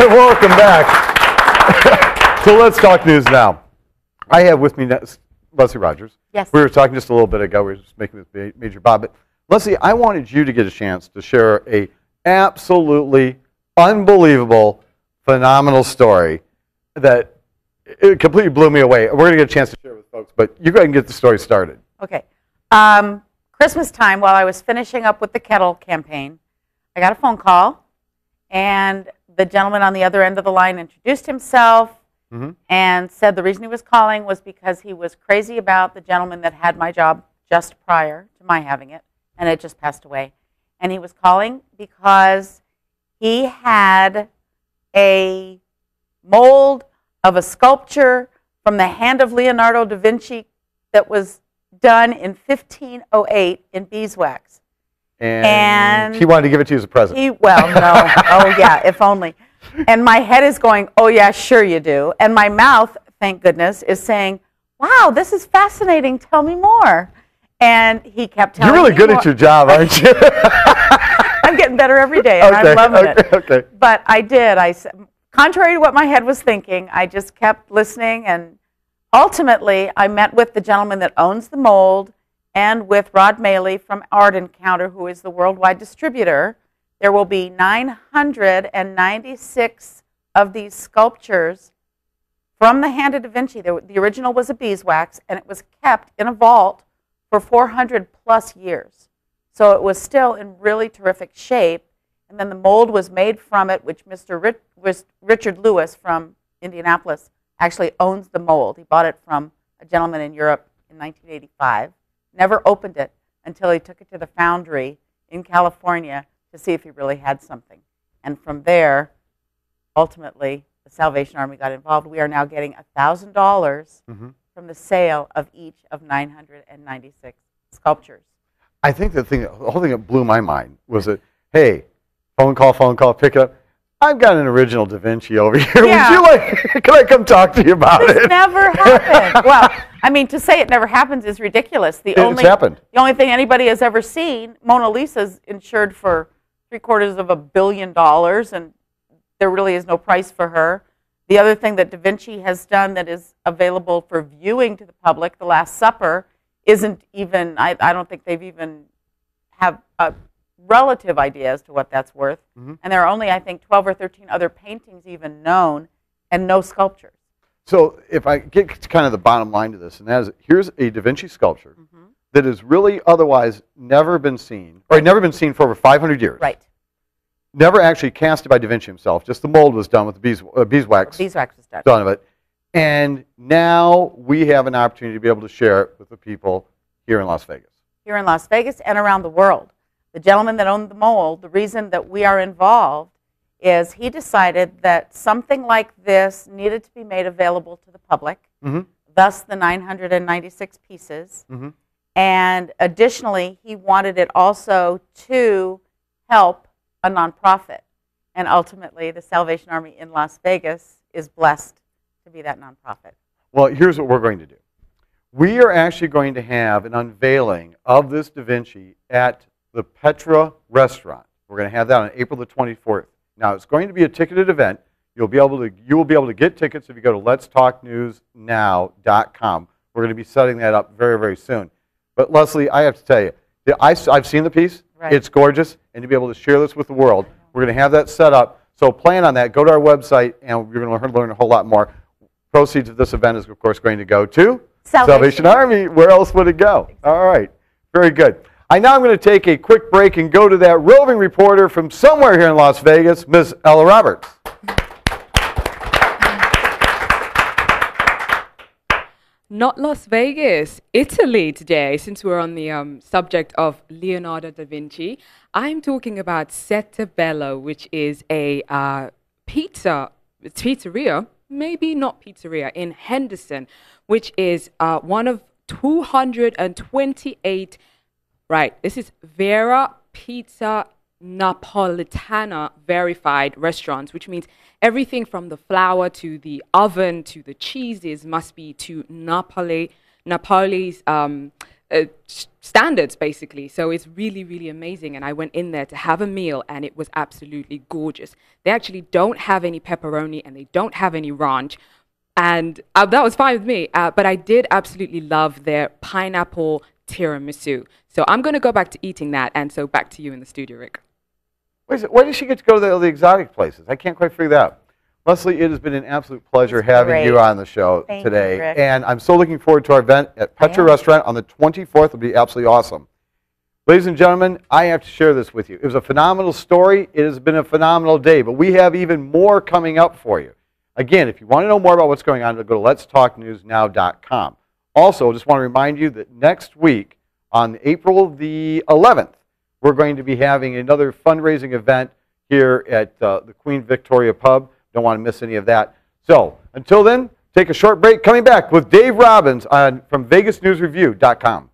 Welcome back. So let's talk news now. I have with me Leslee Rogers. Yes. We were talking just a little bit ago. We were just making this major bob. But Leslee, I wanted you to get a chance to share a absolutely unbelievable, phenomenal story that it completely blew me away. We're going to get a chance to share it with folks, but you go ahead and get the story started. Okay. Christmas time, while I was finishing up with the kettle campaign, I got a phone call, and the gentleman on the other end of the line introduced himself and said the reason he was calling was because he was crazy about the gentleman that had my job just prior to my having it, and it just passed away. And he was calling because he had a mold of a sculpture from the hand of Leonardo da Vinci that was done in 1508 in beeswax. And he wanted to give it to you as a present. Well, no. Oh, yeah, if only. And my head is going, oh, yeah, sure you do. And my mouth, thank goodness, is saying, wow, this is fascinating. Tell me more. And he kept telling me You're really good more. at your job, aren't you? I'm getting better every day, and I'm loving it. Okay. But I did. Contrary to what my head was thinking, I just kept listening, and ultimately, I met with the gentleman that owns the mold and with Rod Maley from Art Encounter, who is the worldwide distributor. There will be 996 of these sculptures from the hand of Da Vinci. The original was a beeswax, and it was kept in a vault for 400 plus years. So it was still in really terrific shape. And then the mold was made from it, which Mr. Richard Lewis from Indianapolis actually owns the mold. He bought it from a gentleman in Europe in 1985. Never opened it until he took it to the foundry in California to see if he really had something. And from there, ultimately, the Salvation Army got involved. We are now getting $1,000 from the sale of each of 996 sculptures. I think the whole thing that blew my mind was that, hey, phone call, pick up. I've got an original Da Vinci over here. Yeah. Would you like, can I come talk to you about it? This never happened. Well, I mean, to say it never happens is ridiculous. It's happened. The only thing anybody has ever seen, Mona Lisa's insured for $750 million, and there really is no price for her. The other thing that Da Vinci has done that is available for viewing to the public, The Last Supper, isn't even, I don't think they've even have a relative idea as to what that's worth. And there are only, I think, 12 or 13 other paintings even known, and no sculptures. So if I get to kind of the bottom line to this, and that is, here's a Da Vinci sculpture that has really otherwise never been seen, or never been seen for over 500 years. Right. Never actually casted by Da Vinci himself. Just the mold was done with the beeswax. Beeswax was done. Done of it. And now we have an opportunity to be able to share it with the people here in Las Vegas. Here in Las Vegas and around the world. The gentleman that owned the mold, the reason that we are involved is he decided that something like this needed to be made available to the public, thus the 996 pieces. And additionally, he wanted it also to help a nonprofit. And ultimately, the Salvation Army in Las Vegas is blessed to be that nonprofit. Well, here's what we're going to do. We are actually going to have an unveiling of this Da Vinci at the Petra restaurant. We're going to have that on April the 24th. Now, it's going to be a ticketed event. You will be able to get tickets if you go to letstalknewsnow.com. We're going to be setting that up very, very soon. But Leslee, I have to tell you, I've seen the piece. Right. It's gorgeous, and to be able to share this with the world, we're going to have that set up. So plan on that. Go to our website, and you're going to learn a whole lot more. Proceeds of this event is, of course, going to go to Salvation Army. Where else would it go? All right. Very good. I'm going to take a quick break and go to that roving reporter from somewhere here in Las Vegas, Ms. Ella Roberts. Not Las Vegas, Italy today, since we're on the subject of Leonardo da Vinci. I'm talking about Sette Bello, which is a pizzeria, maybe not pizzeria, in Henderson, which is one of 228, right, this is Vera Pizza Napolitana verified restaurants, which means everything from the flour to the oven to the cheeses must be to Napoli's standards, basically. So it's really, really amazing. And I went in there to have a meal, and it was absolutely gorgeous. They actually don't have any pepperoni, and they don't have any ranch. And that was fine with me. But I did absolutely love their pineapple tiramisu. So I'm going to go back to eating that. And so back to you in the studio, Rick. Why did she get to go to the exotic places? I can't quite figure that out. Leslee, it has been an absolute pleasure having you on the show today. You, Rick. And I'm so looking forward to our event at Petra Restaurant on the 24th. It'll be absolutely awesome. Ladies and gentlemen, I have to share this with you. It was a phenomenal story. It has been a phenomenal day, but we have even more coming up for you. Again, if you want to know more about what's going on, go to letstalknewsnow.com. Also, I just want to remind you that next week, on April the 11th, we're going to be having another fundraising event here at the Queen Victoria Pub. Don't want to miss any of that. So, until then, take a short break. Coming back with Dave Robbins from VegasNewsReview.com.